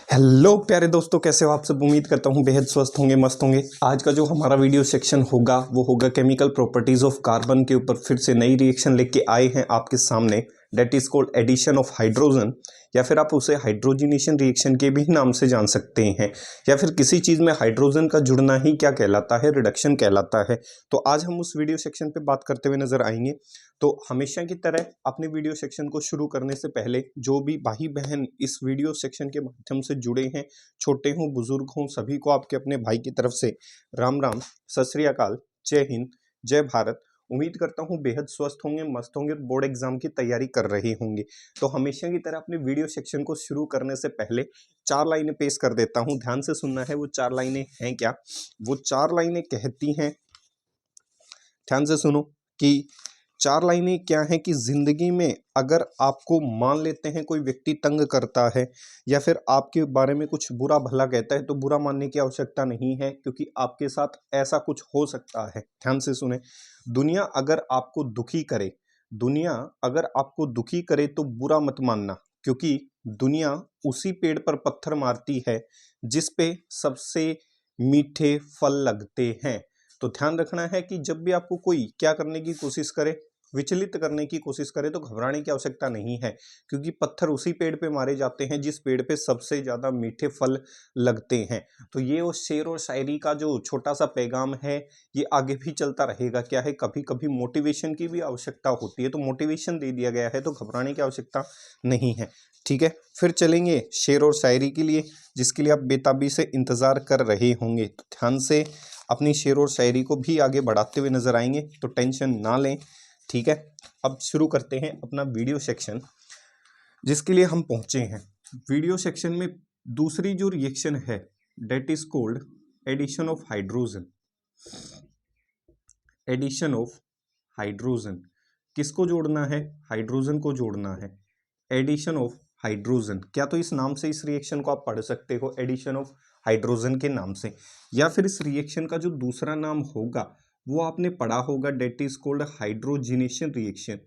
Hello प्यारे दोस्तों, कैसे हो आप सब। उम्मीद करता हूँ बेहद स्वस्थ होंगे, मस्त होंगे। आज का जो हमारा वीडियो सेक्शन होगा वो होगा केमिकल प्रॉपर्टीज ऑफ कार्बन के ऊपर। फिर से नई रिएक्शन लेके आए हैं आपके सामने, that is called addition of hydrogen, या फिर आप उसे हाइड्रोजिनेशन रिएक्शन के भी नाम से जान सकते हैं। या फिर किसी चीज़ में हाइड्रोजन का जुड़ना ही क्या कहलाता है, रिडक्शन कहलाता है। तो आज हम उस वीडियो सेक्शन पे बात करते हुए नजर आएंगे। तो हमेशा की तरह अपने वीडियो सेक्शन को शुरू करने से पहले जो भी भाई बहन इस वीडियो सेक्शन के माध्यम से जुड़े हैं, छोटे हों बुजुर्ग हों, सभी को आपके अपने भाई की तरफ से राम राम, सत श्री अकाल, जय हिंद, जय भारत। उम्मीद करता हूँ बेहद स्वस्थ होंगे, मस्त होंगे, बोर्ड एग्जाम की तैयारी कर रहे होंगे। तो हमेशा की तरह अपने वीडियो सेक्शन को शुरू करने से पहले 4 लाइनें पेश कर देता हूँ, ध्यान से सुनना है। वो 4 लाइनें हैं क्या? वो 4 लाइनें कहती हैं, ध्यान से सुनो, कि 4 लाइनें क्या हैं कि जिंदगी में अगर आपको मान लेते हैं कोई व्यक्ति तंग करता है या फिर आपके बारे में कुछ बुरा भला कहता है, तो बुरा मानने की आवश्यकता नहीं है, क्योंकि आपके साथ ऐसा कुछ हो सकता है। ध्यान से सुने, दुनिया अगर आपको दुखी करे, दुनिया अगर आपको दुखी करे तो बुरा मत मानना, क्योंकि दुनिया उसी पेड़ पर पत्थर मारती है जिस पे सबसे मीठे फल लगते हैं। तो ध्यान रखना है कि जब भी आपको कोई क्या करने की कोशिश करे, विचलित करने की कोशिश करे, तो घबराने की आवश्यकता नहीं है, क्योंकि पत्थर उसी पेड़ पे मारे जाते हैं जिस पेड़ पे सबसे ज्यादा मीठे फल लगते हैं। तो ये वो शेर और शायरी का जो छोटा सा पैगाम है, ये आगे भी चलता रहेगा। क्या है, कभी कभी मोटिवेशन की भी आवश्यकता होती है, तो मोटिवेशन दे दिया गया है, तो घबराने की आवश्यकता नहीं है। ठीक है, फिर चलेंगे शेर और शायरी के लिए, जिसके लिए आप बेताबी से इंतजार कर रहे होंगे। तो ध्यान से अपनी शेर और शायरी को भी आगे बढ़ाते हुए नजर आएंगे, तो टेंशन ना लें। ठीक है, अब शुरू करते हैं अपना वीडियो सेक्शन, जिसके लिए हम पहुंचे हैं। वीडियो सेक्शन में दूसरी जो रिएक्शन है, that is called addition of hydrogen. Addition of hydrogen, किसको जोड़ना है? हाइड्रोजन को जोड़ना है। एडिशन ऑफ हाइड्रोजन, क्या तो इस नाम से इस रिएक्शन को आप पढ़ सकते हो, एडिशन ऑफ हाइड्रोजन के नाम से, या फिर इस रिएक्शन का जो दूसरा नाम होगा वो आपने पढ़ा होगा, that is called hydrogenation reaction.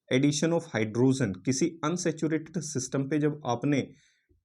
Addition of hydrogen, किसी अनसेचुरेटेड सिस्टम पे जब आपने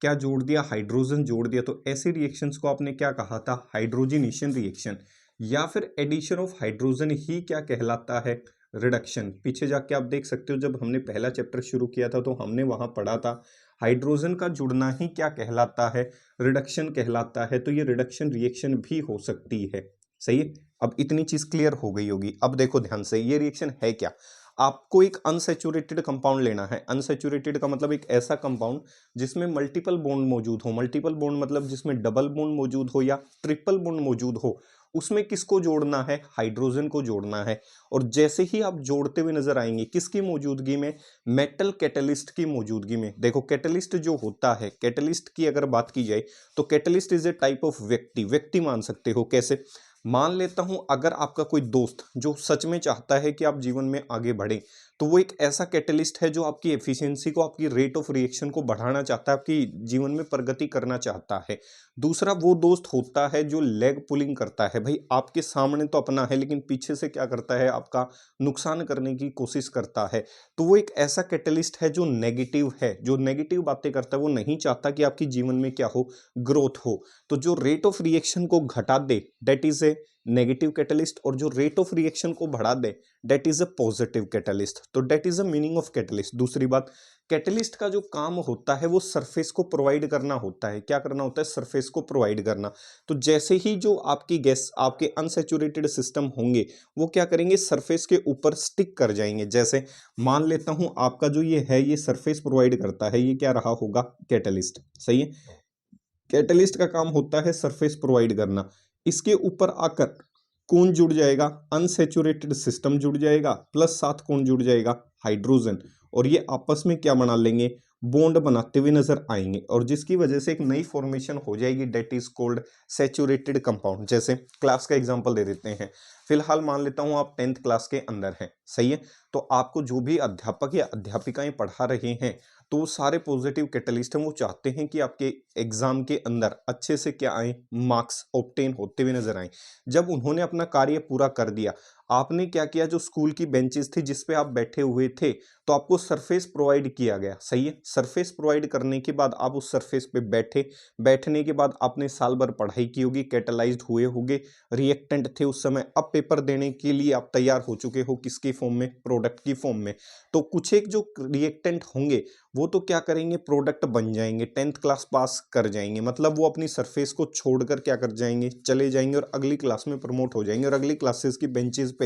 क्या जोड़ दिया, हाइड्रोजन जोड़ दिया, तो ऐसे रिएक्शंस को आपने क्या कहा था? Hydrogenation reaction. या फिर एडिशन ऑफ हाइड्रोजन ही क्या कहलाता है? रिडक्शन। पीछे जाके आप देख सकते हो, जब हमने पहला चैप्टर शुरू किया था तो हमने वहां पढ़ा था हाइड्रोजन का जुड़ना ही क्या कहलाता है? रिडक्शन कहलाता है। तो ये रिडक्शन रिएक्शन भी हो सकती है। सही है, अब इतनी चीज क्लियर हो गई होगी। अब देखो ध्यान से, ये रिएक्शन है क्या? आपको एक अनसेचुरेटेड कंपाउंड लेना है। अनसेचुरेटेड का मतलब एक ऐसा कंपाउंड जिसमें मल्टीपल बॉन्ड मौजूद हो। मल्टीपल बॉन्ड मतलब जिसमें डबल बॉन्ड मौजूद हो या ट्रिपल बॉन्ड मौजूद हो। उसमें किसको जोड़ना है? हाइड्रोजन को जोड़ना है। और जैसे ही आप जोड़ते हुए नजर आएंगे, किसकी मौजूदगी में? मेटल कैटलिस्ट की मौजूदगी में। देखो कैटलिस्ट जो होता है, कैटलिस्ट की अगर बात की जाए तो catalyst is a type of व्यक्ति। व्यक्ति मान सकते हो, कैसे? मान लेता हूं अगर आपका कोई दोस्त जो सच में चाहता है कि आप जीवन में आगे बढ़े, तो वो एक ऐसा कैटलिस्ट है जो आपकी एफिशिएंसी को, आपकी रेट ऑफ रिएक्शन को बढ़ाना चाहता है, आपकी जीवन में प्रगति करना चाहता है। दूसरा वो दोस्त होता है जो लेग पुलिंग करता है। भाई आपके सामने तो अपना है, लेकिन पीछे से क्या करता है? आपका नुकसान करने की कोशिश करता है। तो वो एक ऐसा कैटलिस्ट है जो नेगेटिव है, जो नेगेटिव बातें करता है। वो नहीं चाहता कि आपकी जीवन में क्या हो? ग्रोथ हो। तो जो रेट ऑफ रिएक्शन को घटा दे, that is a negative catalyst, और जो रेट ऑफ रिएक्शन को बढ़ा दे, that is a positive catalyst. तो that is a meaning of catalyst. दूसरी बात, कैटलिस्ट का जो काम होता है वो सरफेस को प्रोवाइड करना होता है। क्या करना होता है? सरफेस को प्रोवाइड करना। तो जैसे ही जो आपकी गैस, आपके अनसेचुरेटेड सिस्टम होंगे, वो क्या करेंगे? सरफेस के ऊपर स्टिक कर जाएंगे। जैसे मान लेता हूं आपका जो ये है, ये सरफेस प्रोवाइड करता है, ये क्या रहा होगा? कैटलिस्ट। सही है, कैटलिस्ट का काम होता है सरफेस प्रोवाइड करना। इसके ऊपर आकर कौन जुड़ जाएगा? अनसेचुरेटेड सिस्टम जुड़ जाएगा, प्लस साथ कौन जुड़ जाएगा? हाइड्रोजन। और ये आपस में क्या बना लेंगे? बॉन्ड बनाते हुए नजर आएंगे, और जिसकी वजह से एक नई फॉर्मेशन हो जाएगी, that is called saturated compound. जैसे क्लास का एग्जांपल दे देते हैं। फिलहाल मान लेता हूं आप 10th क्लास के अंदर हैं। सही है, तो आपको जो भी अध्यापक या अध्यापिकाएं पढ़ा रहे हैं, तो वो सारे पॉजिटिव कैटलिस्ट हैं। वो चाहते हैं कि आपके एग्जाम के अंदर अच्छे से क्या आए? मार्क्स ऑब्टेन होते हुए नजर आए। जब उन्होंने अपना कार्य पूरा कर दिया, आपने क्या किया, जो स्कूल की बेंचेस थी जिस पे आप बैठे हुए थे, तो आपको सरफेस प्रोवाइड किया गया, सही है। सरफेस प्रोवाइड करने के बाद आप उस सरफेस पे बैठे, बैठने के बाद आपने साल भर पढ़ाई की होगी, कैटलाइज्ड हुए होगे, रिएक्टेंट थे उस समय, अब पेपर देने के लिए आप तैयार हो चुके हो, किसकी फॉर्म में, प्रोडक्ट की फॉर्म में। तो कुछ एक जो रिएक्टेंट होंगे वो तो क्या करेंगे, प्रोडक्ट बन जाएंगे, 10th क्लास पास कर जाएंगे, मतलब वो अपनी सरफेस को छोड़कर क्या कर जाएंगे, चले जाएंगे और अगली क्लास में प्रमोट हो जाएंगे और अगली क्लासेस की बेंचेस पे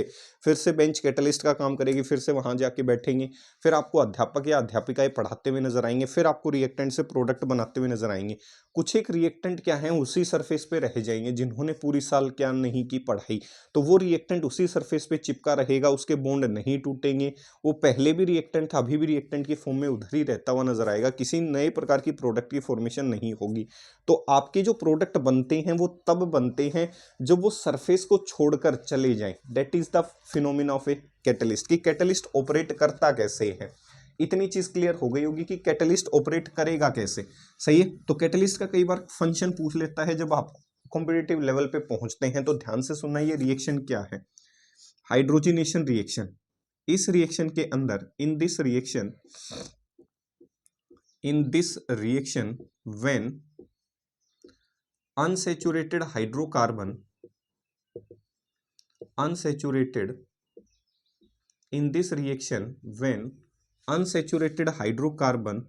फिर से बेंच कैटलिस्ट का काम करेगी, फिर से वहां जाके बैठेंगे, फिर आपको अध्यापक या अध्यापिकाएं पढ़ाते हुए नजर आएंगे, फिर आपको रिएक्टेंट से प्रोडक्ट बनाते हुए नजर आएंगे। कुछ एक रिएक्टेंट क्या है, उसी सरफेस पे रह जाएंगे जिन्होंने पूरी साल क्या नहीं की पढ़ाई, तो वो रिएक्टेंट उसी सरफेस पे चिपका रहेगा, उसके बॉन्ड नहीं टूटेंगे, वो पहले भी रिएक्टेंट था, अभी भी रिएक्टेंट की फॉर्म में उधर ही रहता हुआ नजर आएगा, किसी नए प्रकार की प्रोडक्ट की फॉर्मेशन नहीं होगी। तो आपके जो प्रोडक्ट बनते हैं वो तब बनते हैं जब वो सरफेस को छोड़कर चले जाएं। That is the phenomena of a catalyst, कि कैटलिस्ट ऑपरेट करता कैसे है। इतनी चीज क्लियर हो गई होगी कि कैटलिस्ट ऑपरेट करेगा कैसे, सही है। तो कैटलिस्ट का कई बार फंक्शन पूछ लेता है जब आप कॉम्पिटिटिव लेवल पे पहुंचते हैं, तो ध्यान से सुनना, ये रिएक्शन क्या है, हाइड्रोजनेशन रिएक्शन। इस रिएक्शन के अंदर, in this reaction when unsaturated hydrocarbon, in this reaction when unsaturated hydrocarbon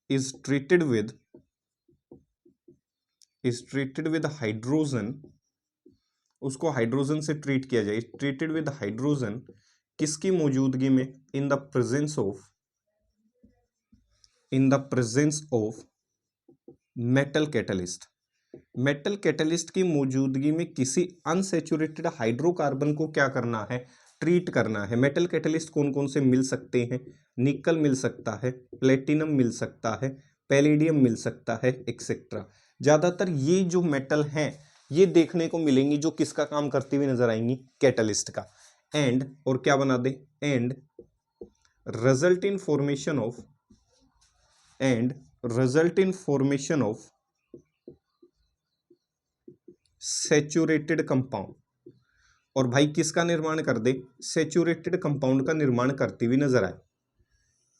is treated with hydrogen, उसको हाइड्रोजन से ट्रीट किया जाए, ट्रीटेड विद हाइड्रोजन, किसकी मौजूदगी में, in the presence of metal catalyst, metal catalyst की मौजूदगी में किसी अनसैचुरेटेड हाइड्रोकार्बन को क्या करना है, ट्रीट करना है। मेटल कैटलिस्ट कौन कौन से मिल सकते हैं, निकल मिल सकता है, प्लेटिनम मिल सकता है, पैलेडियम मिल सकता है, एक्सेट्रा। ज्यादातर ये जो मेटल हैं ये देखने को मिलेंगी जो किसका काम करती हुई नजर आएंगी, कैटलिस्ट का। एंड, और क्या बना दे, and result in formation of saturated compound. और भाई किसका निर्माण कर दे, सैचुरेटेड कंपाउंड का निर्माण करती हुई नजर आए।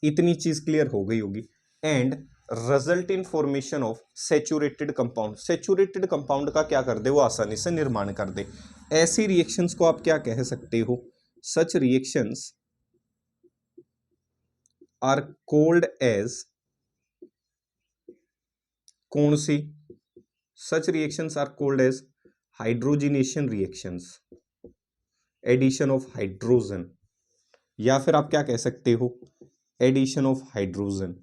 इतनी चीज क्लियर हो गई होगी। And result in formation of saturated compound, saturated compound का क्या कर दे, वो आसानी से निर्माण कर दे। ऐसी रिएक्शंस को आप क्या कह सकते हो, such reactions are called as, कौन सी, such reactions are called as hydrogenation reactions, addition of hydrogen, या फिर आप क्या कह सकते हो, एडिशन ऑफ हाइड्रोजन।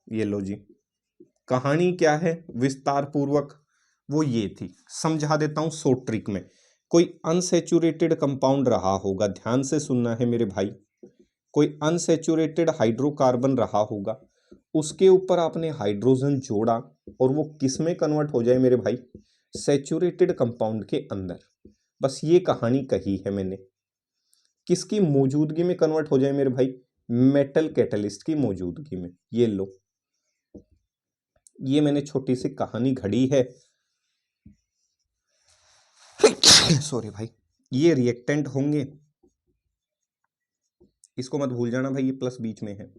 ये लो जी, कहानी क्या है विस्तार पूर्वक, वो ये थी, समझा देता हूं शॉर्ट ट्रिक में। कोई अनसैचुरेटेड कंपाउंड रहा होगा, ध्यान से सुनना है मेरे भाई, कोई अनसैचुरेटेड हाइड्रोकार्बन रहा होगा, उसके ऊपर आपने हाइड्रोजन जोड़ा और वो किस में कन्वर्ट हो जाए मेरे भाई, सैचुरेटेड कंपाउंड के अंदर। बस ये कहानी कही है मैंने, किसकी मौजूदगी में कन्वर्ट हो जाए मेरे भाई, मेटल कैटलिस्ट की मौजूदगी में। ये लो, ये मैंने छोटी सी कहानी घड़ी है सॉरी भाई। ये रिएक्टेंट होंगे, इसको मत भूल जाना भाई, ये प्लस बीच में है,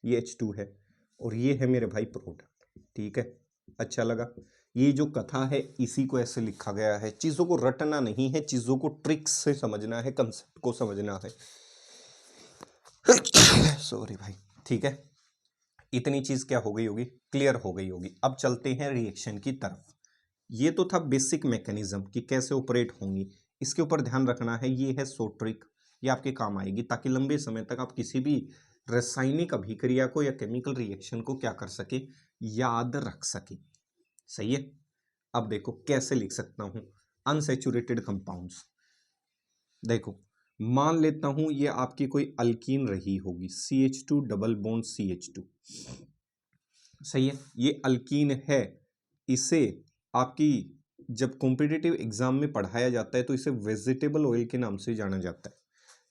ये H2 है, और ये है मेरे भाई प्रोडक्ट, ठीक है। अच्छा लगा, ये जो कथा है इसी को ऐसे लिखा गया है, चीजों को रटना नहीं है, चीजों को ट्रिक्स से समझना है, कंसेप्ट को समझना है सॉरी भाई, ठीक है। इतनी चीज क्या हो गई होगी, क्लियर हो गई होगी। अब चलते हैं रिएक्शन की तरफ। ये तो था बेसिक मैकेनिज्म कि कैसे ऑपरेट होंगी, इसके ऊपर ध्यान रखना है। ये है शॉर्ट ट्रिक, ये आपके काम आएगी ताकि लंबे समय तक आप किसी भी रासायनिक अभिक्रिया को या केमिकल रिएक्शन को क्या कर सके, याद रख सके, सही है। अब देखो कैसे लिख सकता हूं अनसैचुरेटेड कंपाउंड्स। देखो मान लेता हूं ये आपकी कोई अल्कीन रही होगी, CH2 डबल बॉन्ड CH2, सही है। ये अल्कीन है, इसे आपकी जब कॉम्पिटिटिव एग्जाम में पढ़ाया जाता है तो इसे वेजिटेबल ऑयल के नाम से जाना जाता है,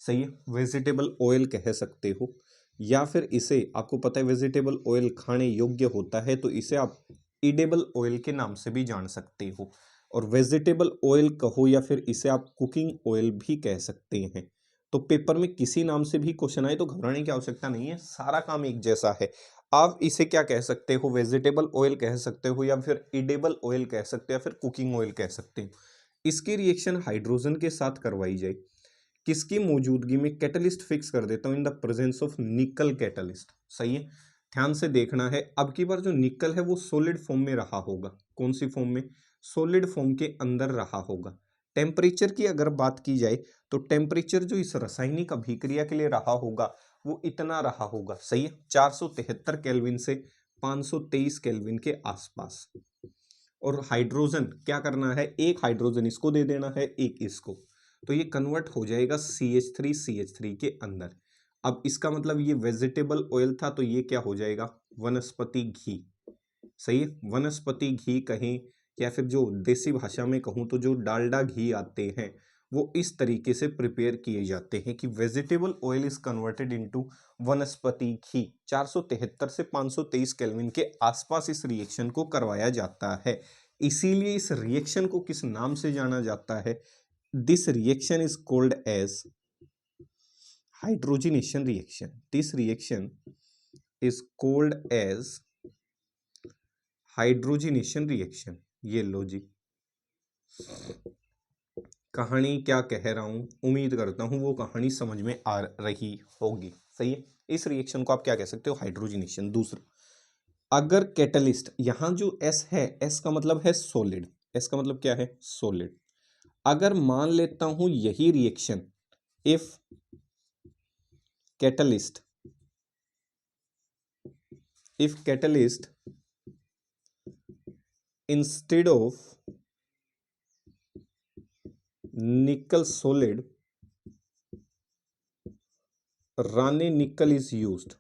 सही है। वेजिटेबल ऑयल कह सकते हो, या फिर इसे, आपको पता है वेजिटेबल ऑयल खाने योग्य होता है तो इसे आप ईडेबल ऑयल के नाम से भी जान सकते हो, और वेजिटेबल ऑयल कहो या फिर इसे आप कुकिंग ऑयल भी कह सकते हैं। तो पेपर में किसी नाम से भी क्वेश्चन आए तो घबराने की आवश्यकता नहीं है, सारा काम एक जैसा है। आप इसे क्या कह सकते हो, वेजिटेबल ऑयल कह सकते हो, या फिर ईडेबल ऑयल कह सकते हो, या फिर कुकिंग ऑयल कह सकते हो। इसकी रिएक्शन हाइड्रोजन के साथ करवाई जाए, किसकी मौजूदगी में, कैटलिस्ट फिक्स कर देता हूं, इन द प्रेजेंस ऑफ निकल कैटलिस्ट। सही है, ध्यान से देखना है। अब की बार जो निकल है वो सॉलिड फॉर्म में रहा होगा। कौन सी फॉर्म में, सॉलिड फॉर्म के अंदर रहा होगा। टेम्परेचर की अगर बात की जाए तो टेम्परेचर जो इस रासायनिक अभिक्रिया के लिए रहा होगा वो इतना रहा होगा। सही है, 473 केल्विन से 523 केल्विन के आसपास। और हाइड्रोजन क्या करना है, एक हाइड्रोजन इसको दे देना है, एक इसको, तो ये कन्वर्ट हो जाएगा CH3 के अंदर। अब इसका मतलब ये वेजिटेबल ऑयल था तो ये क्या हो जाएगा, वनस्पति घी। सही है, वनस्पति घी कहें या फिर जो देसी भाषा में कहूँ तो जो डालडा घी आते हैं वो इस तरीके से प्रिपेयर किए जाते हैं कि vegetable oil is converted into वनस्पति घी। 473 से 523 केल्विन के आसपास इस रिएक्शन को करवाया जाता है। इसीलिए इस रिएक्शन को किस नाम से जाना जाता है, this reaction is called as hydrogenation reaction. This reaction is called as hydrogenation reaction. ये लो जी, कहानी क्या कह रहा हूं, उम्मीद करता हूं वो कहानी समझ में आ रही होगी। सही है, इस रिएक्शन को आप क्या कह सकते हो, हाइड्रोजनेशन। दूसरा, अगर कैटलिस्ट, यहां जो एस है, एस का मतलब है सॉलिड, एस का मतलब क्या है, सॉलिड। अगर मान लेता हूं यही reaction, if catalyst, if catalyst instead of nickel solid Raney nickel is used.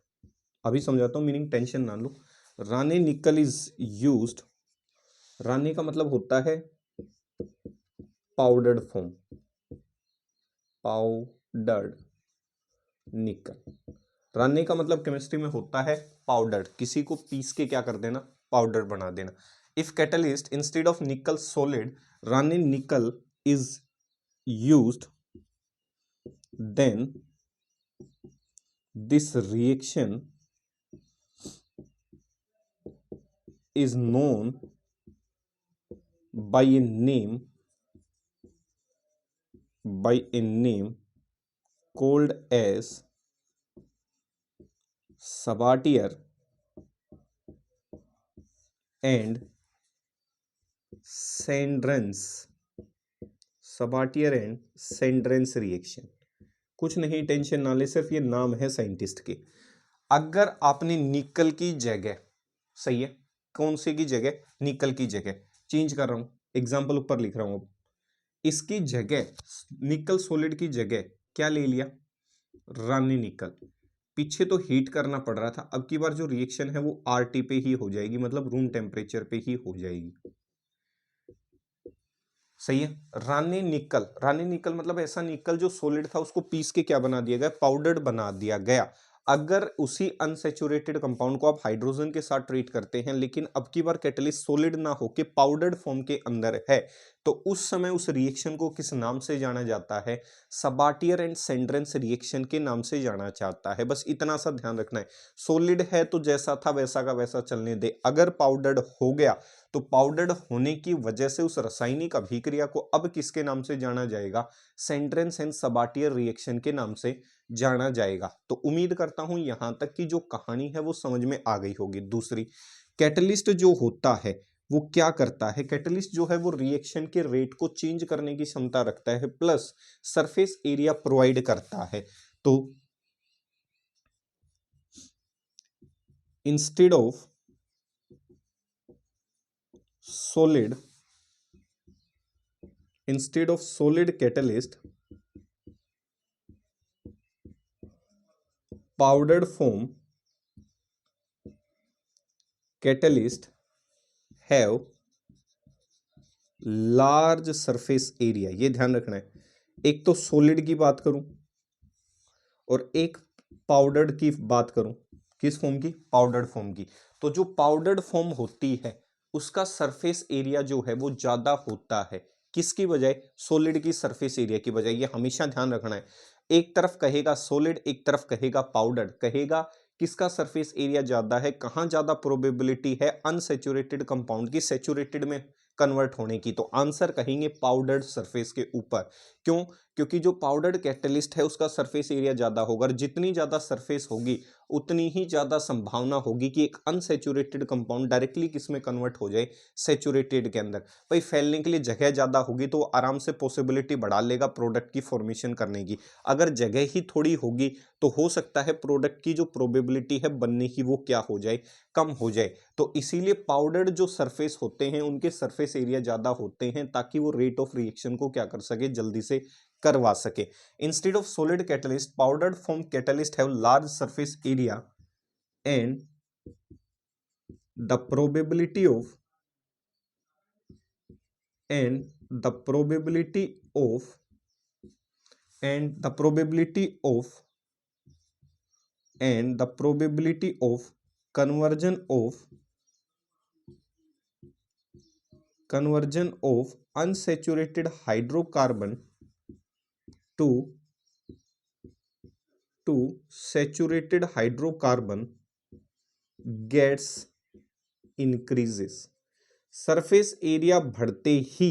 अभी समझाता हूं मीनिंग, टेंशन ना लो। राने निकल इज यूज्ड, राने का मतलब होता है पाउडर्ड फॉर्म, पाउडर्ड निकल। राने का मतलब केमिस्ट्री में होता है पाउडर, किसी को पीस के क्या कर देना, पाउडर बना देना। If catalyst instead of nickel solid Raney nickel is used, then this reaction is known by a name called as Sabatier and Sandrens, Sabatier and Sandrens reaction। कुछ नहीं, टेंशन ना ले, सिर्फ ये नाम है साइंटिस्ट के। अगर आपने निकल की जगह, सही है, कौन से की जगह, निकल की जगह, चेंज कर रहा हूं, एग्जाम्पल ऊपर लिख रहा हूं, अब इसकी जगह, निकल सॉलिड की जगह क्या ले लिया, रानी निकल। पीछे तो हीट करना पड़ रहा था, अब की बार जो रिएक्शन है वो RT पे ही हो जाएगी, मतलब रूम टेम्परेचर पे ही हो जाएगी। सही है, रानी निकल, रानी निकल मतलब ऐसा निकल जो सॉलिड था उसको पीस के क्या बना दिया गया, पाउडर्ड बना दिया गया। अगर उसी अनसैचुरेटेड कंपाउंड को आप हाइड्रोजन के साथ ट्रीट करते हैं, लेकिन अब की बार कैटलिस्ट सॉलिड ना होके पाउडर्ड फॉर्म के अंदर है, तो उस समय उस रिएक्शन को किस नाम से जाना जाता है, सबाटियर एंड सेंड्रेंस रिएक्शन के नाम से जाना जाता है। बस इतना सा ध्यान रखना है, सॉलिड है तो जैसा था वैसा का वैसा चलने दे, अगर पाउडर्ड हो गया तो पाउडर्ड होने की वजह से उस रासायनिक अभिक्रिया को अब किसके नाम से जाना जाएगा, सेंड्रेंस एंड सबाटियर रिएक्शन के नाम से जाना जाएगा। तो उम्मीद करता हूं यहां तक की जो कहानी है वो समझ में आ गई होगी। दूसरी, कैटलिस्ट जो होता है वो क्या करता है, कैटलिस्ट जो है वो रिएक्शन के रेट को चेंज करने की क्षमता रखता है, प्लस सरफेस एरिया प्रोवाइड करता है। तो instead of solid, instead of solid catalyst, powdered form catalyst have large surface area। ये ध्यान रखना है, एक तो सॉलिड की बात करूं और एक पाउडर्ड की बात करूं, किस फॉर्म की, पाउडर्ड फॉर्म की। तो जो पाउडर्ड फॉर्म होती है उसका सरफेस एरिया जो है वो ज्यादा होता है, किसकी बजाय? सॉलिड की सरफेस एरिया की बजाय। ये हमेशा ध्यान रखना है, एक तरफ कहेगा सॉलिड, एक तरफ कहेगा पाउडर, कहेगा किसका सरफेस एरिया ज्यादा है, कहां ज्यादा प्रोबेबिलिटी है अनसेचुरेटेड कंपाउंड की सेचुरेटेड में कन्वर्ट होने की, तो आंसर कहेंगे पाउडर्ड सरफेस के ऊपर। क्यों? क्योंकि जो पाउडर्ड कैटलिस्ट है उसका सरफेस एरिया ज्यादा होगा, और जितनी ज्यादा सरफेस होगी उतनी ही ज्यादा संभावना होगी कि एक अनसेचुरेटेड कंपाउंड डायरेक्टली किसमें कन्वर्ट हो जाए, सेचुरेटेड के अंदर। भाई फैलने के लिए जगह ज्यादा होगी तो आराम से पॉसिबिलिटी बढ़ा लेगा प्रोडक्ट की फॉर्मेशन करने की। अगर जगह ही थोड़ी होगी तो हो सकता है प्रोडक्ट की जो प्रोबेबिलिटी है बनने की वो क्या हो जाए, कम हो जाए। तो इसीलिए पाउडर्ड जो सरफेस होते हैं उनके सरफेस एरिया ज्यादा होते हैं, ताकि वो रेट ऑफ रिएक्शन को क्या कर सके, जल्दी से करवा सके। Instead of solid catalyst, powdered form catalyst have large surface area and the probability of and the probability of and the probability of and the probability of conversion of unsaturated hydrocarbon to saturated hydrocarbon gets increases। Surface area बढ़ते ही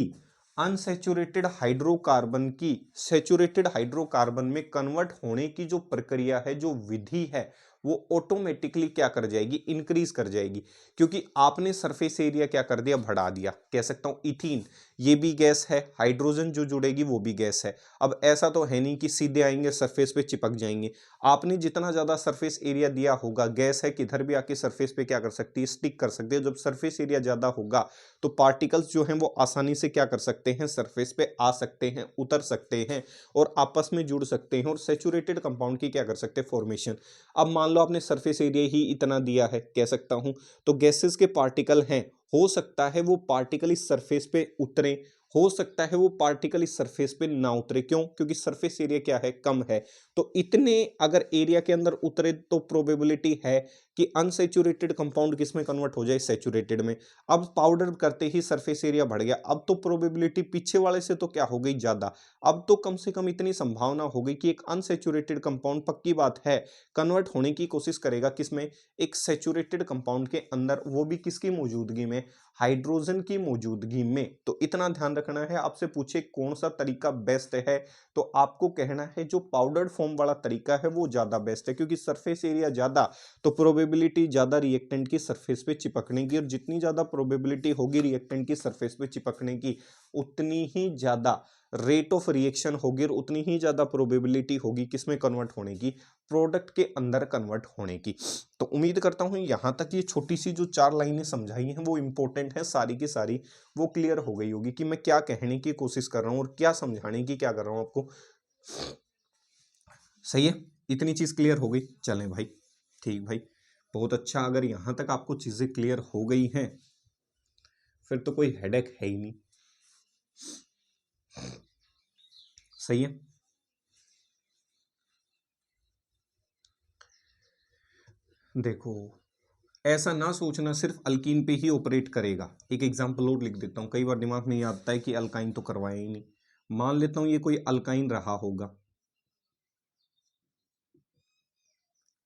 unsaturated hydrocarbon की saturated hydrocarbon में convert होने की जो प्रक्रिया है, जो विधि है, वो ऑटोमेटिकली क्या कर जाएगी, इंक्रीज कर जाएगी। क्योंकि आपने सरफेस एरिया क्या कर दिया, बढ़ा दिया। कह सकता हूं इथीन ये भी गैस है, हाइड्रोजन जो जुड़ेगी वो भी गैस है। अब ऐसा तो है नहीं कि सीधे आएंगे सरफेस पे चिपक जाएंगे। आपने जितना ज्यादा सरफेस एरिया दिया होगा, गैस है किधर भी आके सरफेस पे क्या कर सकती है, स्टिक कर सकती है। जब सरफेस एरिया ज्यादा होगा तो पार्टिकल्स जो हैं वो आसानी से क्या कर सकते हैं, सरफेस पे आ सकते हैं, उतर सकते हैं और आपस में जुड़ सकते हैं, और सैचुरेटेड कंपाउंड की क्या कर सकते हैं, फॉर्मेशन। अब मान लो आपने सरफेस एरिया ही इतना दिया है, कह सकता हूं तो गैसेस के पार्टिकल हैं, हो सकता है वो पार्टिकल इस सरफेस पे उतरे, हो सकता है वो पार्टिकल इस सरफेस पे ना उतरे। क्यों? क्योंकि सरफेस एरिया क्या है, कम है। तो इतने अगर एरिया के अंदर उतरे तो प्रोबेबिलिटी है कि अनसैचुरेटेड कंपाउंड किस में कन्वर्ट हो जाए, सैचुरेटेड में। अब पाउडर करते ही सरफेस एरिया बढ़ गया, अब तो प्रोबेबिलिटी पीछे वाले से तो क्या हो गई, ज्यादा। अब तो कम से कम इतनी संभावना हो गई कि एक अनसैचुरेटेड कंपाउंड, पक्की बात है, कन्वर्ट होने की कोशिश करेगा किसमें, एक सैचुरेटेड कंपाउंड के अंदर, वो भी किसकी मौजूदगी में, हाइड्रोजन की मौजूदगी में। तो इतना ध्यान रखना है। आपसे पूछे कौन सा तरीका बेस्ट है, तो आपको कहना है जो पाउडर्ड फॉर्म वाला तरीका है वो ज्यादा बेस्ट है, क्योंकि सरफेस एरिया ज्यादा तो प्रोबेबिलिटी ज्यादा रिएक्टेंट की सरफेस पे चिपकने की, और जितनी ज्यादा प्रोबेबिलिटी होगी रिएक्टेंट की सरफेस पे चिपकने की, उतनी ही ज्यादा रेट ऑफ रिएक्शन होगी, और उतनी ही ज्यादा प्रोबेबिलिटी होगी किसमें कन्वर्ट होने की, प्रोडक्ट के अंदर कन्वर्ट होने की। तो उम्मीद करता हूं यहां तक ये छोटी सी जो 4 लाइनें समझाई हैं वो इंपॉर्टेंट है, सारी की सारी वो क्लियर हो गई होगी कि मैं क्या कहने की कोशिश कर रहा हूं और क्या समझाने की क्या कर रहा हूं आपको। सही है, इतनी चीज क्लियर हो गई। चलें भाई, ठीक भाई, बहुत अच्छा। अगर यहां तक आपको चीजें क्लियर हो गई हैं फिर तो कोई हेडेक है ही नहीं। सही है, देखो ऐसा ना सोचना सिर्फ अल्कीन पे ही ऑपरेट करेगा। एक एग्जांपल और लिख देता हूं, कई बार दिमाग में ये आता है कि अल्काइन तो करवाया ही नहीं। मान लेता हूं ये कोई अल्काइन रहा होगा,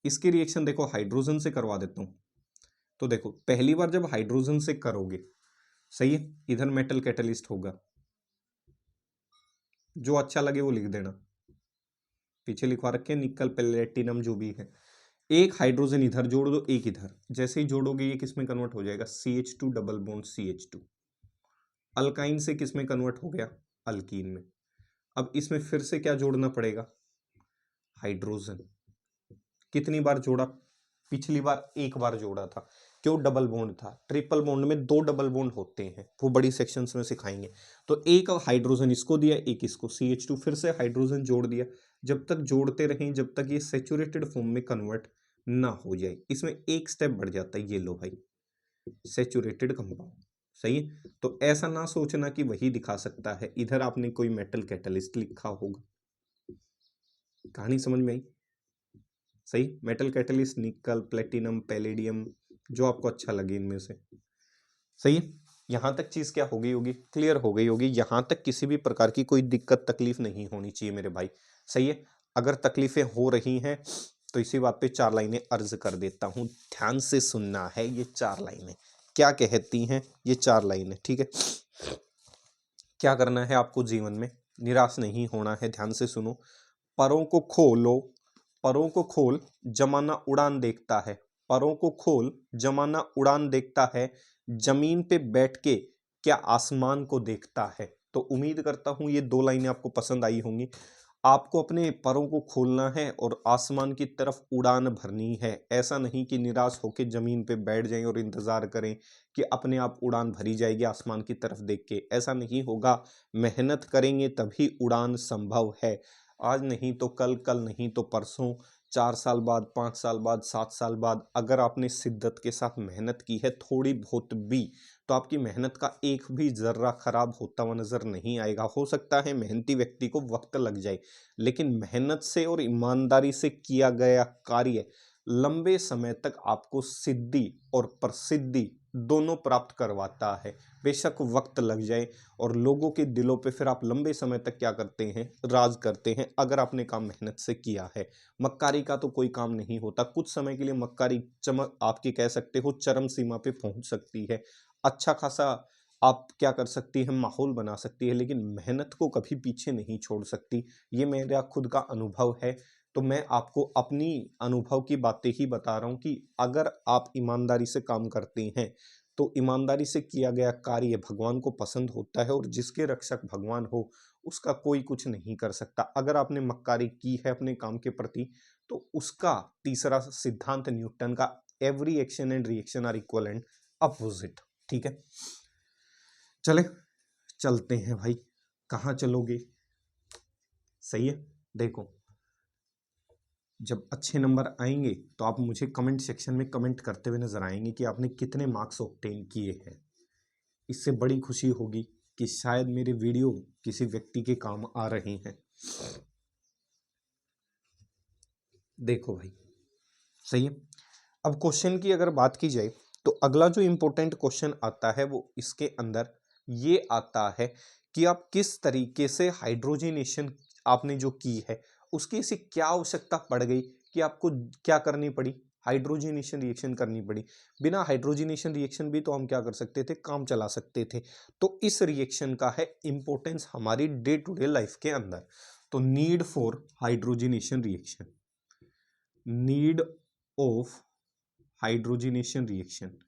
इसकी रिएक्शन देखो हाइड्रोजन से करवा देता हूं। तो देखो पहली बार जब हाइड्रोजन से करोगे, सही है, इधर मेटल कैटलिस्ट होगा, जो अच्छा लगे वो लिख देना, पीछे लिखवा रखे निकल प्लेटिनम जो भी है। एक हाइड्रोजन इधर जोड़ दो, एक इधर, जैसे ही जोड़ोगे ये किसमें कन्वर्ट हो जाएगा, CH2 double bond CH2। Alkyne से किसमें कन्वर्ट हो गया, अल्कीन में। अब इसमें फिर से क्या जोड़ना पड़ेगा, हाइड्रोजन। कितनी बार जोड़ा, पिछली बार एक बार जोड़ा था, क्यों, डबल बॉन्ड था। ट्रिपल बॉन्ड में 2 डबल बॉन्ड होते हैं, वो बड़ी सेक्शंस में सिखाएंगे। तो एक हाइड्रोजन इसको दिया, एक इसको, CH2, फिर से हाइड्रोजन जोड़ दिया। जब तक जोड़ते रहें जब तक ये सैचुरेटेड फॉर्म में कन्वर्ट ना हो जाए। इसमें एक स्टेप बढ़ जाता है, ये लो भाई, सैचुरेटेड कंपाउंड। सही है, तो ऐसा ना सोचना कि वही दिखा सकता है, इधर आपने कोई मेटल कैटलिस्ट लिखा होगा। कहानी समझ में आई? सही, मेटल कैटलिस्ट निकल, प्लेटिनम, पैलेडियम, जो आपको अच्छा लगे इनमें से। सही है, यहाँ तक चीज क्या हो गई होगी, क्लियर हो गई होगी। यहाँ तक किसी भी प्रकार की कोई दिक्कत तकलीफ नहीं होनी चाहिए मेरे भाई। सही है, अगर तकलीफें हो रही हैं तो इसी बात पे 4 लाइनें अर्ज कर देता हूँ, ध्यान से सुनना है। ये 4 लाइनें क्या कहती हैं, ये 4 लाइनें, ठीक है। क्या करना है आपको जीवन में, निराश नहीं होना है, ध्यान से सुनो। परों को खोलो, परों को खोल, जमाना उड़ान देखता है। परों को खोल, जमाना उड़ान देखता है। जमीन पे बैठ के क्या आसमान को देखता है। तो उम्मीद करता हूं ये 2 लाइनें आपको पसंद आई होंगी। आपको अपने परों को खोलना है और आसमान की तरफ उड़ान भरनी है। ऐसा नहीं कि निराश होकर जमीन पे बैठ जाएं और इंतजार करें कि अपने आप उड़ान भरी जाएगी आसमान की तरफ देख के। ऐसा नहीं होगा, मेहनत करेंगे तभी उड़ान संभव है। आज नहीं तो कल, कल नहीं तो परसों, 4 साल बाद, 5 साल बाद, 7 साल बाद, अगर आपने शिद्दत के साथ मेहनत की है थोड़ी बहुत भी, तो आपकी मेहनत का एक भी जर्रा खराब होता हुआ नजर नहीं आएगा। हो सकता है मेहनती व्यक्ति को वक्त लग जाए, लेकिन मेहनत से और ईमानदारी से किया गया कार्य लंबे समय तक आपको सिद्धि और प्रसिद्धि दोनों प्राप्त करवाता है। बेशक वक्त लग जाए और लोगों के दिलों पे फिर आप लंबे समय तक क्या करते हैं, राज करते हैं, अगर आपने काम मेहनत से किया है। मक्कारी का तो कोई काम नहीं होता, कुछ समय के लिए मक्कारी चमक आपकी कह सकते हो चरम सीमा पे पहुंच सकती है, अच्छा खासा आप क्या कर सकती है, माहौल बना सकती है, लेकिन मेहनत को कभी पीछे नहीं छोड़ सकती। ये मेरा खुद का अनुभव है। तो मैं आपको अपनी अनुभव की बातें ही बता रहा हूं कि अगर आप ईमानदारी से काम करते हैं तो ईमानदारी से किया गया कार्य भगवान को पसंद होता है, और जिसके रक्षक भगवान हो उसका कोई कुछ नहीं कर सकता। अगर आपने मक्कारी की है अपने काम के प्रति, तो उसका तीसरा सिद्धांत न्यूटन का, every action and reaction are equal and opposite, ठीक है। चले चलते हैं भाई, कहाँ चलोगे, सही है। देखो, जब अच्छे नंबर आएंगे तो आप मुझे कमेंट सेक्शन में कमेंट करते हुए नजर आएंगे कि आपने कितने मार्क्स ऑब्टेन किए हैं। इससे बड़ी खुशी होगी कि शायद मेरे वीडियो किसी व्यक्ति के काम आ रहे हैं। देखो भाई, सही है। अब क्वेश्चन की अगर बात की जाए तो अगला जो इंपॉर्टेंट क्वेश्चन आता है वो इसके अंदर ये आता है कि आप किस तरीके से हाइड्रोजनेशन आपने जो की है उसकी से क्या आवश्यकता पड़ गई कि आपको क्या करनी पड़ी, हाइड्रोजनेशन रिएक्शन करनी पड़ी। बिना हाइड्रोजनेशन रिएक्शन भी तो हम क्या कर सकते थे, काम चला सकते थे। तो इस रिएक्शन का है इंपॉर्टेंस हमारी डे टू डे लाइफ के अंदर। तो need for hydrogenation reaction, need of hydrogenation reaction,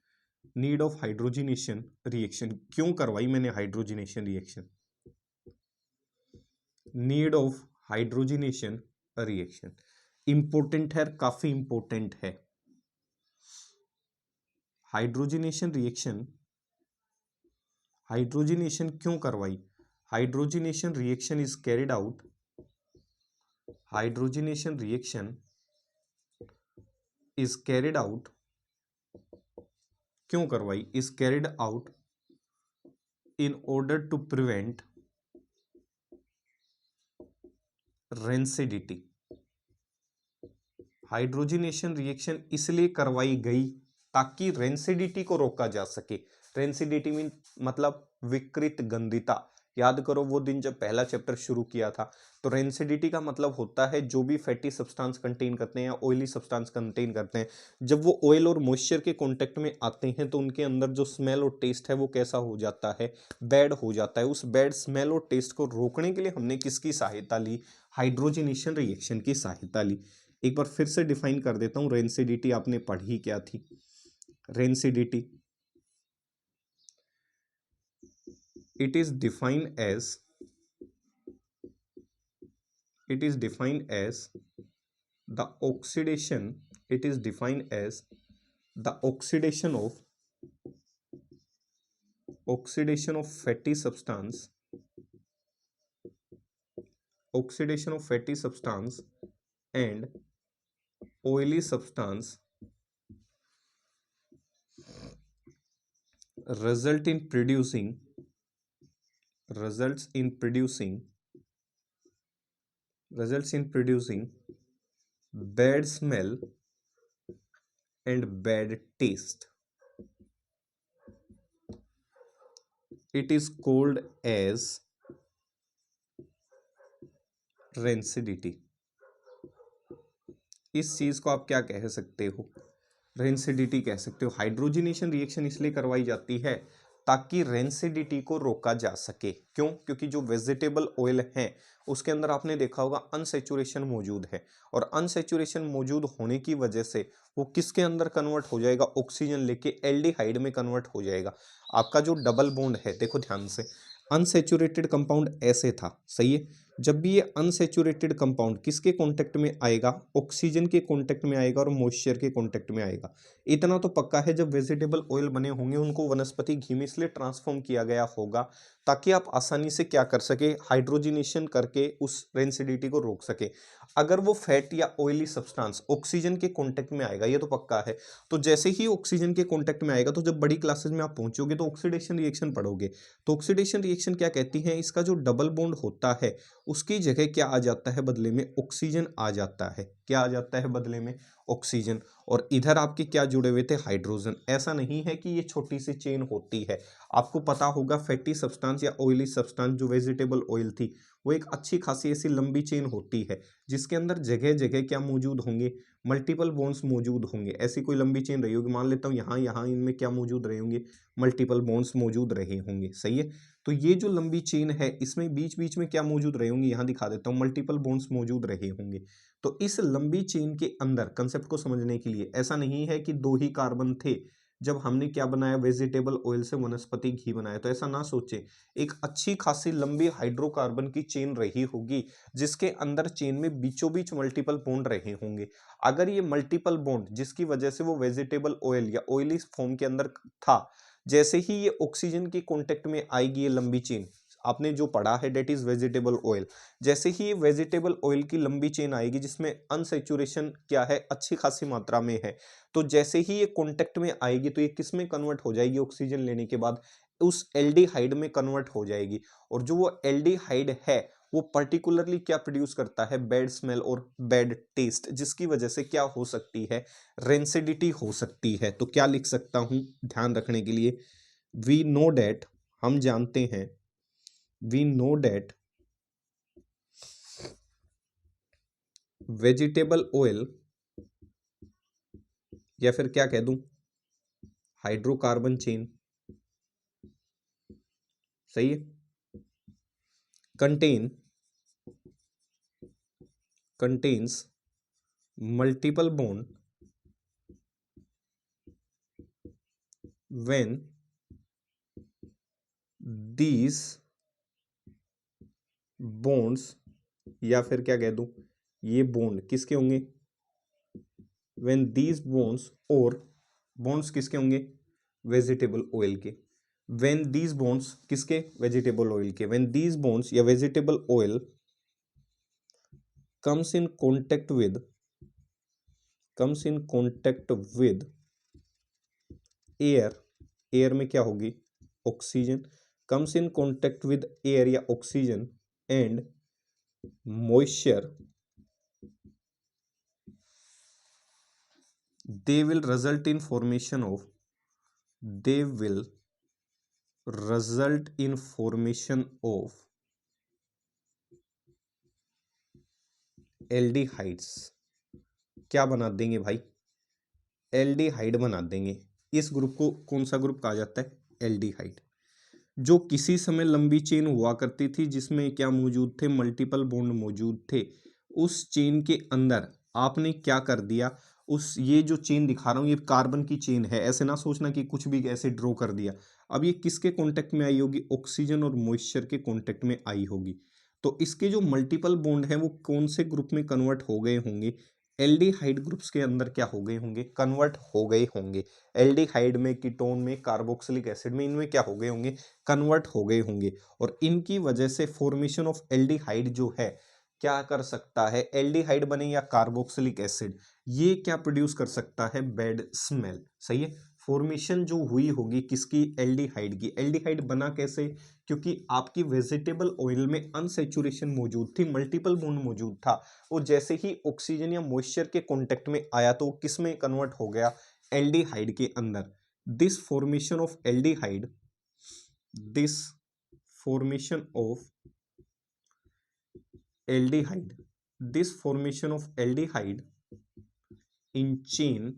need of hydrogenation reaction क्यों करवाई मैंने hydrogenation reaction, need of hydrogenation reaction important है, काफी इंपॉर्टेंट है। हाइड्रोजनेशन रिएक्शन, हाइड्रोजनेशन क्यों करवाई, hydrogenation reaction is carried out, hydrogenation reaction is carried out, क्यों करवाई, is carried out in order to prevent rancidity. Hydrogenation reaction इसलिए करवाई गई ताकि रेंसिडिटी को रोका जा सके। रेंसिडिटी मीन मतलब विकृत गंधिता। याद करो वो दिन जब पहला चैप्टर शुरू किया था, तो रेंसिडिटी का मतलब होता है जो भी फैटी सब्सटेंस कंटेन करते हैं या ऑयली सब्सटेंस कंटेन करते हैं, जब वो ऑयल और मॉइस्चर के कांटेक्ट में आते हैं तो उनके अंदर जो स्मेल और टेस्ट है वो कैसा हो जाता है, बैड हो जाता है। उस बैड स्मेल और टेस्ट को रोकने के लिए हमने किसकी सहायता ली, हाइड्रोजनेशन रिएक्शन की सहायता ली। एक बार फिर से डिफाइन कर देता हूं, रेंसिडिटी आपने पढ़ी क्या थी। Rancidity, it is defined as, it is defined as the oxidation, it is defined as the oxidation of fatty substance, oxidation of fatty substance and oily substance result in producing, results in producing, results in producing bad smell and bad taste। It is called as rancidity. इस चीज को आप क्या कह सकते हो, rancidity कह सकते हो। हाइड्रोजनेशन रिएक्शन इसलिए करवाई जाती है ताकि रेंसिडिटी को रोका जा सके। क्यों? क्योंकि जो वेजिटेबल ऑयल है उसके अंदर आपने देखा होगा अनसेचुरेशन मौजूद है, और अनसेचुरेशन मौजूद होने की वजह से वो किसके अंदर कन्वर्ट हो जाएगा, ऑक्सीजन लेके एल्डिहाइड में कन्वर्ट हो जाएगा। आपका जो डबल बॉन्ड है, देखो ध्यान से, अनसेचुरेटेड कंपाउंड ऐसे था, सही है। जब भी ये अनसेचुरेटेड कंपाउंड किसके कांटेक्ट में आएगा, ऑक्सीजन के कांटेक्ट में आएगा और मॉइस्चर के कांटेक्ट में आएगा। इतना तो पक्का है, जब वेजिटेबल ऑयल बने होंगे उनको वनस्पति घी में इसलिए ट्रांसफॉर्म किया गया होगा ताकि आप आसानी से क्या कर सके, हाइड्रोजनेशन करके उस रेंसिडिटी को रोक सके। अगर वो फैट या ऑयली सब्सटेंस ऑक्सीजन के कांटेक्ट में आएगा, ये तो पक्का है, तो जैसे ही ऑक्सीजन के कांटेक्ट में आएगा तो जब बड़ी क्लासेस में आप पहुंचोगे तो ऑक्सीडेशन रिएक्शन पढ़ोगे। तो ऑक्सीडेशन रिएक्शन क्या कहती है, इसका जो डबल बॉन्ड होता है उसकी जगह क्या आ जाता है, बदले में ऑक्सीजन आ जाता है। क्या आ जाता है बदले में, ऑक्सीजन। और इधर आपके क्या जुड़े हुए थे, हाइड्रोजन। ऐसा नहीं है कि ये छोटी सी चेन होती है। आपको पता होगा फैटी सब्सटेंस या ऑयली सब्सटेंस जो वेजिटेबल ऑयल थी वो एक अच्छी खासी ऐसी लंबी चेन होती है जिसके अंदर जगह जगह क्या मौजूद होंगे, मल्टीपल बॉन्ड्स मौजूद होंगे। ऐसी कोई लंबी चेन रही होगी, मान लेता हूँ यहाँ यहाँ इनमें क्या मौजूद रहे होंगे, मल्टीपल बॉन्ड्स मौजूद रहे होंगे, सही है। तो ये जो लंबी चेन है इसमें बीच बीच में क्या मौजूद रहे होंगे, यहाँ दिखा देता हूँ, मल्टीपल बॉन्ड्स मौजूद रहे होंगे। तो इस लंबी चेन के अंदर कंसेप्ट को समझने के लिए, ऐसा नहीं है कि दो ही कार्बन थे जब हमने क्या बनाया, वेजिटेबल ऑयल से वनस्पति घी बनाया, तो ऐसा ना सोचे। एक अच्छी खासी लंबी हाइड्रोकार्बन की चेन रही होगी जिसके अंदर चेन में बीचों बीच मल्टीपल बॉन्ड रहे होंगे। अगर ये मल्टीपल बॉन्ड जिसकी वजह से वो वेजिटेबल ऑयल या ऑयली फॉर्म के अंदर था, जैसे ही ये ऑक्सीजन के कांटेक्ट में आएगी ये लंबी चेन, आपने जो पढ़ा है डेट इज वेजिटेबल ऑयल, जैसे ही ये वेजिटेबल ऑयल की लंबी चेन आएगी जिसमें अनसेचुरेशन क्या है, अच्छी खासी मात्रा में है, तो जैसे ही ये कांटेक्ट में आएगी तो ये किस में कन्वर्ट हो जाएगी, ऑक्सीजन लेने के बाद उस एल्डिहाइड में कन्वर्ट हो जाएगी। और जो वो एल्डिहाइड है वो पर्टिकुलरली क्या प्रोड्यूस करता है, बैड स्मेल और बैड टेस्ट, जिसकी वजह से क्या हो सकती है, रेंसिडिटी हो सकती है। तो क्या लिख सकता हूं ध्यान रखने के लिए, वी नो डेट, हम जानते हैं, we know that vegetable oil, या फिर क्या कह दूं, हाइड्रोकार्बन चेन, सही है, contains multiple bond when these bonds, या फिर क्या कह दूं, ये बॉन्ड किसके होंगे, when these bonds, और बॉन्ड्स किसके होंगे, वेजिटेबल ऑयल के। when these bonds किसके, वेजिटेबल ऑयल के। when these bonds या vegetable oil comes in contact with air, air में क्या होगी, oxygen, comes in contact with air या oxygen and moisture, they will result in formation of, they will result in formation of aldehydes. क्या बना देंगे भाई, aldehyde बना देंगे। इस ग्रुप को कौन सा ग्रुप कहा जाता है, एल्डिहाइड। जो किसी समय लंबी चेन हुआ करती थी जिसमें क्या मौजूद थे, मल्टीपल बॉन्ड मौजूद थे, उस चेन के अंदर आपने क्या कर दिया, उस, ये जो चेन दिखा रहा हूं ये कार्बन की चेन है, ऐसे ना सोचना कि कुछ भी ऐसे ड्रॉ कर दिया। अब ये किसके कांटेक्ट में आई होगी, ऑक्सीजन और मॉइस्चर के कांटेक्ट में आई होगी। तो इसके जो मल्टीपल बॉन्ड हैं वो कौन से ग्रुप में कन्वर्ट हो गए होंगे, एल्डिहाइड ग्रुप्स के अंदर क्या हो गए होंगे, कन्वर्ट हो गए होंगे। एल्डिहाइड में, कीटोन में, कार्बोक्सिलिक एसिड में, इनमें क्या हो गए होंगे, कन्वर्ट हो गए होंगे। और इनकी वजह से फॉर्मेशन ऑफ एल्डिहाइड जो है क्या कर सकता है, एल्डिहाइड बने या कार्बोक्सिलिक एसिड, ये क्या प्रोड्यूस कर सकता है, बैड स्मेल, सही है। फॉर्मेशन जो हुई होगी किसकी, एल्डिहाइड की। एल्डिहाइड बना कैसे, क्योंकि आपकी वेजिटेबल ऑयल में अनसेचुरेशन मौजूद थी, मल्टीपल बॉन्ड मौजूद था, वो जैसे ही ऑक्सीजन या मॉइस्चर के कांटेक्ट में आया तो किस में कन्वर्ट हो गया, एल्डिहाइड के अंदर। This formation of aldehyde this formation of aldehyde, this formation of aldehyde in chain,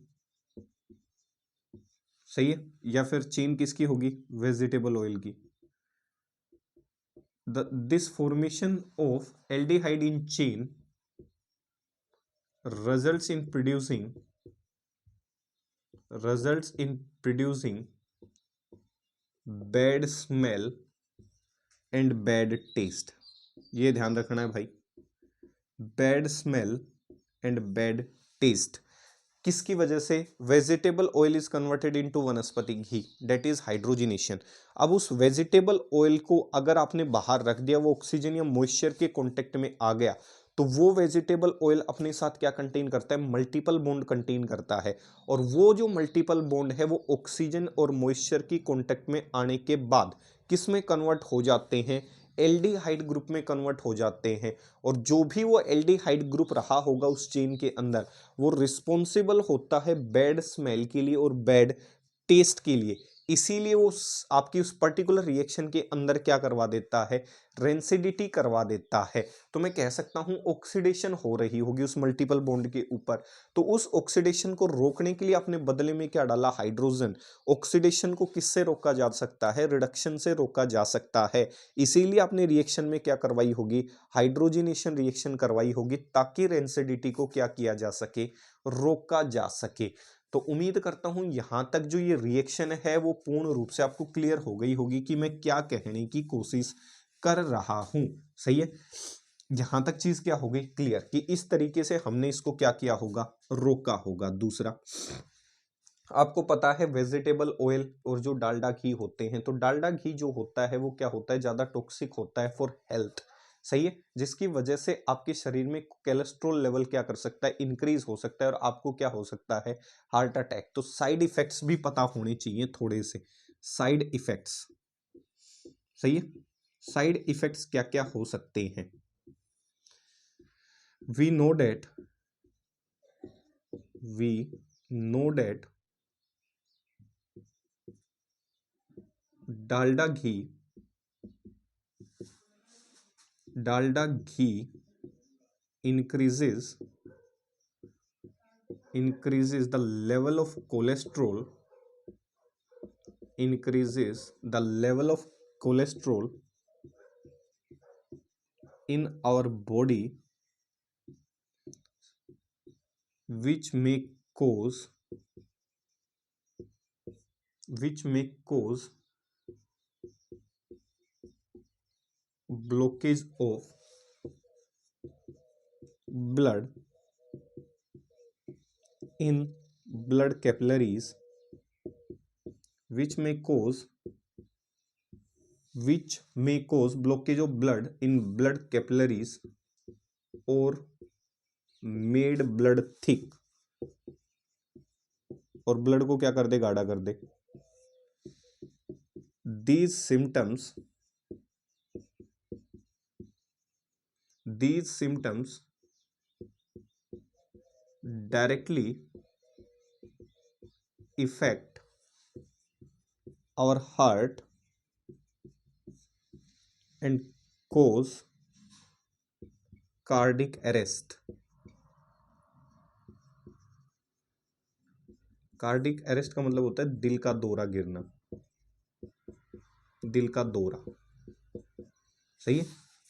सही है, या फिर चेन किसकी होगी, वेजिटेबल ऑयल की। This formation of aldehyde in chain results in producing bad smell and bad taste। ये ध्यान रखना है भाई, bad smell and bad taste किसकी वजह से, vegetable oil is converted into वनस्पति घी, दैट इज हाइड्रोजिनेशन। अब उस वेजिटेबल ऑयल को अगर आपने बाहर रख दिया, वो ऑक्सीजन या मॉइस्चर के कांटेक्ट में आ गया, तो वो वेजिटेबल ऑयल अपने साथ क्या कंटेन करता है, मल्टीपल बॉन्ड कंटेन करता है। और वो जो मल्टीपल बॉन्ड है वो ऑक्सीजन और मॉइस्चर की कांटेक्ट में आने के बाद किस में कन्वर्ट हो जाते हैं, एल्डिहाइड ग्रुप में कन्वर्ट हो जाते हैं। और जो भी वो एल्डिहाइड ग्रुप रहा होगा उस चेन के अंदर, वो रिस्पॉन्सिबल होता है बैड स्मेल के लिए और बैड टेस्ट के लिए। इसीलिए वो आपकी उस पर्टिकुलर रिएक्शन के अंदर क्या करवा देता है, रेंसिडिटी करवा देता है। तो मैं कह सकता हूं ऑक्सीडेशन हो रही होगी उस मल्टीपल बॉन्ड के ऊपर, तो उस ऑक्सीडेशन को रोकने के लिए आपने बदले में क्या डाला, हाइड्रोजन। ऑक्सीडेशन को किससे रोका जा सकता है, रिडक्शन से रोका जा सकता है। इसीलिए आपने रिएक्शन में क्या करवाई होगी, हाइड्रोजिनेशन रिएक्शन करवाई होगी, ताकि रेंसिडिटी को क्या किया जा सके, रोका जा सके। तो उम्मीद करता हूं यहां तक जो ये रिएक्शन है वो पूर्ण रूप से आपको क्लियर हो गई होगी कि मैं क्या कहने की कोशिश कर रहा हूं। सही है, यहां तक चीज क्या हो गई क्लियर, कि इस तरीके से हमने इसको क्या किया होगा, रोका होगा। दूसरा, आपको पता है वेजिटेबल ऑयल और जो डालडा घी होते हैं, तो डालडा घी जो होता है वो क्या होता है, ज्यादा टॉक्सिक होता है फॉर हेल्थ। सही है, जिसकी वजह से आपके शरीर में कोलेस्ट्रॉल लेवल क्या कर सकता है, इंक्रीज हो सकता है, और आपको क्या हो सकता है, हार्ट अटैक। तो साइड इफेक्ट्स भी पता होने चाहिए थोड़े से, साइड इफेक्ट्स। सही है, साइड इफेक्ट्स क्या क्या हो सकते हैं। We know that Dalda ghee increases the level of cholesterol, in our body, which may cause blockage of blood in blood capillaries, which may cause blockage of blood in blood capillaries or made blood thick, और blood को क्या कर दे, गाढ़ा कर दे। These symptoms directly affect our heart and cause cardiac arrest। Cardiac arrest का मतलब होता है दिल का दौरा गिरना, दिल का दौरा। सही है,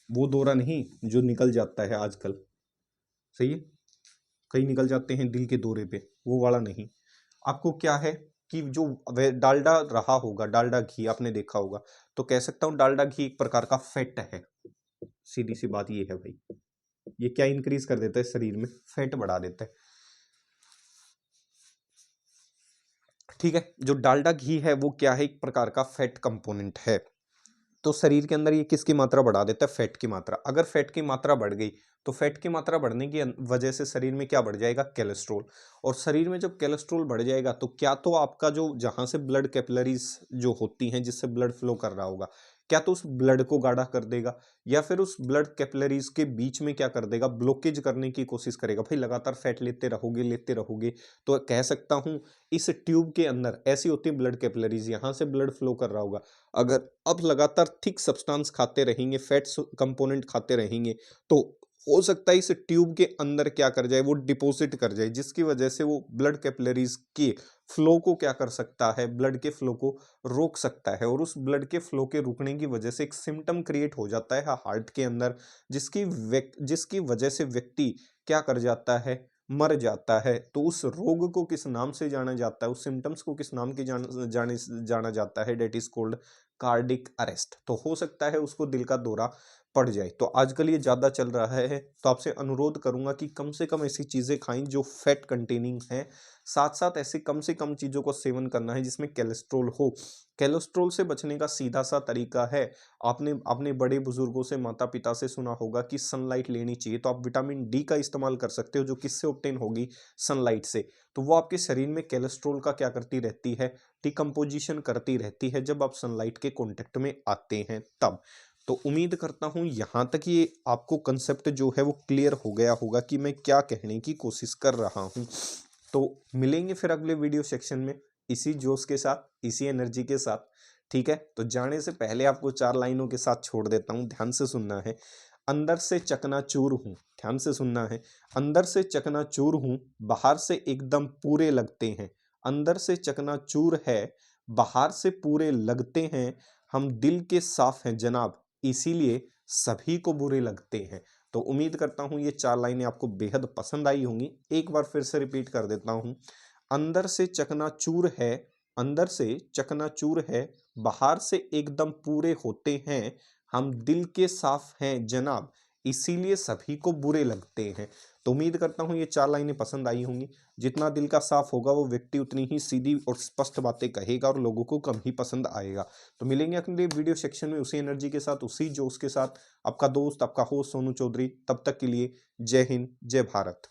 वो दौरा नहीं जो निकल जाता है आजकल। सही है, कई निकल जाते हैं दिल के दौरे पे, वो वाला नहीं। आपको क्या है कि जो डालडा रहा होगा, डालडा घी आपने देखा होगा, तो कह सकता हूं डालडा घी एक प्रकार का फैट है। सीधी सी बात ये है भाई, ये क्या इंक्रीज कर देता है शरीर में, फैट बढ़ा देता है। ठीक है, जो डालडा घी है वो क्या है, एक प्रकार का फैट कंपोनेंट है। तो शरीर के अंदर ये किसकी मात्रा बढ़ा देता है, फैट की मात्रा। अगर फैट की मात्रा बढ़ गई तो फैट की मात्रा बढ़ने की वजह से शरीर में क्या बढ़ जाएगा, कोलेस्ट्रॉल। और शरीर में जब कोलेस्ट्रॉल बढ़ जाएगा तो क्या तो आपका जो जहां से ब्लड कैपिलरीज जो होती हैं जिससे ब्लड फ्लो कर रहा होगा, क्या तो उस ब्लड को गाढ़ा कर देगा या फिर उस ब्लड कैपिलरीज के बीच में क्या कर देगा, ब्लॉकेज करने की कोशिश करेगा। भाई लगातार फैट लेते रहोगे तो कह सकता हूं इस ट्यूब के अंदर ऐसी होती है ब्लड कैपिलरीज, यहां से ब्लड फ्लो कर रहा होगा। अगर अब लगातार थिक सब्सटेंस खाते रहेंगे, फैट कंपोनेंट खाते रहेंगे, तो हो सकता है इस ट्यूब के अंदर क्या कर जाए, वो डिपॉजिट कर जाए, जिसकी वजह से वो ब्लड कैपिलरीज के फ्लो को क्या कर सकता है, ब्लड के फ्लो को रोक सकता है। और उस ब्लड के फ्लो के रुकने की वजह से एक सिम्टम क्रिएट हो जाता है हार्ट के अंदर, जिसकी वजह से व्यक्ति क्या कर जाता है, मर जाता है। तो उस रोग को किस नाम से जाना जाता है, उस सिम्टम्स को किस नाम के जाना जाता है, that is called cardiac arrest. तो हो सकता है उसको दिल का दौरा पड़ जाए। तो आजकल ये ज़्यादा चल रहा है, तो आपसे अनुरोध करूंगा कि कम से कम ऐसी चीज़ें खाएं जो फैट कंटेनिंग है, साथ साथ ऐसे कम से कम चीज़ों को सेवन करना है जिसमें कोलेस्ट्रॉल हो। कोलेस्ट्रॉल से बचने का सीधा सा तरीका है, आपने अपने बड़े बुजुर्गों से, माता पिता से सुना होगा कि सनलाइट लेनी चाहिए, तो आप विटामिन डी का इस्तेमाल कर सकते हो, जो किससे ऑब्टेन होगी, सनलाइट से। तो वो आपके शरीर में कोलेस्ट्रॉल का क्या करती रहती है, डिकम्पोजिशन करती रहती है, जब आप सनलाइट के कॉन्टेक्ट में आते हैं तब। तो उम्मीद करता हूं यहां तक ये आपको कंसेप्ट जो है वो क्लियर हो गया होगा कि मैं क्या कहने की कोशिश कर रहा हूं। तो मिलेंगे फिर अगले वीडियो सेक्शन में इसी जोश के साथ, इसी एनर्जी के साथ, ठीक है। तो जाने से पहले आपको 4 लाइनों के साथ छोड़ देता हूं, ध्यान से सुनना है। अंदर से चकनाचूर हूं, ध्यान से सुनना है। अंदर से चकनाचूर हूं, बाहर से एकदम पूरे लगते हैं। अंदर से चकनाचूर है, बाहर से पूरे लगते हैं। हम दिल के साफ हैं जनाब, इसीलिए सभी को बुरे लगते हैं। तो उम्मीद करता हूं ये 4 लाइनें आपको बेहद पसंद आई होंगी। एक बार फिर से रिपीट कर देता हूं। अंदर से चकनाचूर है, अंदर से चकनाचूर है, बाहर से एकदम पूरे होते हैं। हम दिल के साफ हैं जनाब, इसीलिए सभी को बुरे लगते हैं। तो उम्मीद करता हूं ये 4 लाइनें पसंद आई होंगी। जितना दिल का साफ होगा वो व्यक्ति उतनी ही सीधी और स्पष्ट बातें कहेगा और लोगों को कम ही पसंद आएगा। तो मिलेंगे अगले वीडियो सेक्शन में उसी एनर्जी के साथ, उसी जोश के साथ। आपका दोस्त, आपका होस्ट सोनू चौधरी। तब तक के लिए जय हिंद, जय भारत।